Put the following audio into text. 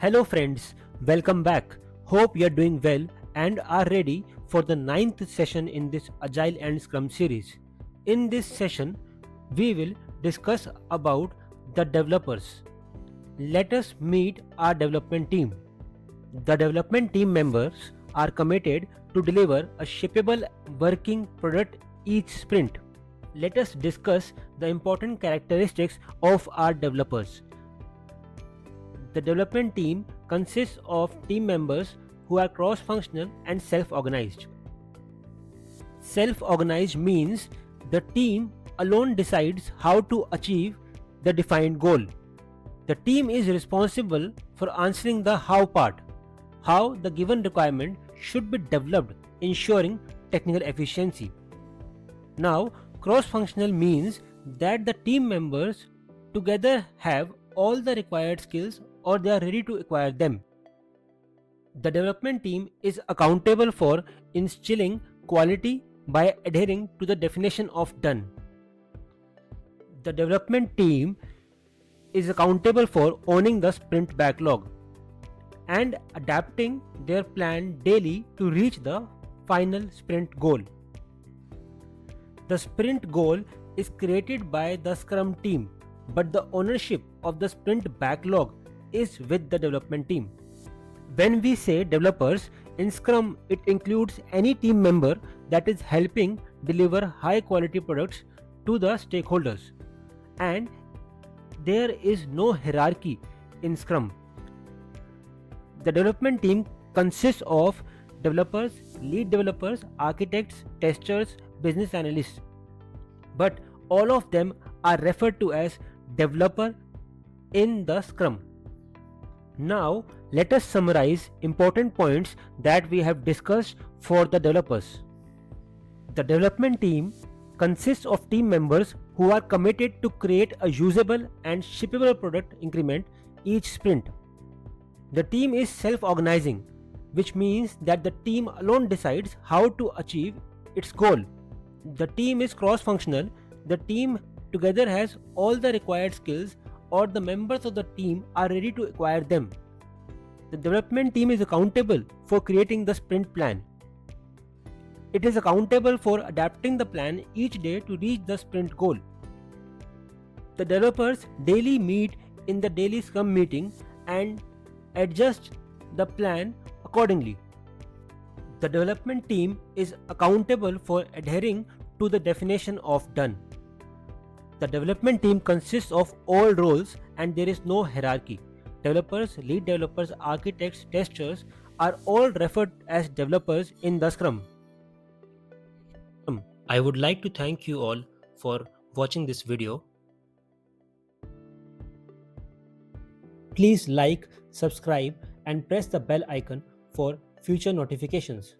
Hello friends, welcome back. Hope you're doing well and are ready for the ninth session in this Agile and Scrum series. In this session, we will discuss about the developers. Let us meet our development team. The development team members are committed to deliver a shippable working product each sprint. Let us discuss the important characteristics of our developers. The development team consists of team members who are cross-functional and self-organized. Self-organized means the team alone decides how to achieve the defined goal. The team is responsible for answering the how part, how the given requirement should be developed, ensuring technical efficiency. Now, cross-functional means that the team members together have all the required skills or they are ready to acquire them. The development team is accountable for instilling quality by adhering to the definition of done. The development team is accountable for owning the sprint backlog and adapting their plan daily to reach the final sprint goal. The sprint goal is created by the Scrum team, but the ownership of the sprint backlog is with the development team. When we say developers, in Scrum it includes any team member that is helping deliver high quality products to the stakeholders, and there is no hierarchy in Scrum. The development team consists of developers, lead developers, architects, testers, business analysts, but all of them are referred to as developer in the Scrum. Now let us summarize important points that we have discussed for the developers. The development team consists of team members who are committed to create a usable and shippable product increment each sprint. The team is self-organizing, which means that the team alone decides how to achieve its goal. The team is cross-functional. The team together has all the required skills or the members of the team are ready to acquire them. The development team is accountable for creating the sprint plan. It is accountable for adapting the plan each day to reach the sprint goal. The developers daily meet in the daily Scrum meeting and adjust the plan accordingly. The development team is accountable for adhering to the definition of done. The development team consists of all roles and there is no hierarchy. Developers, lead developers, architects, testers are all referred as developers in the Scrum. I would like to thank you all for watching this video. Please like, subscribe and press the bell icon for future notifications.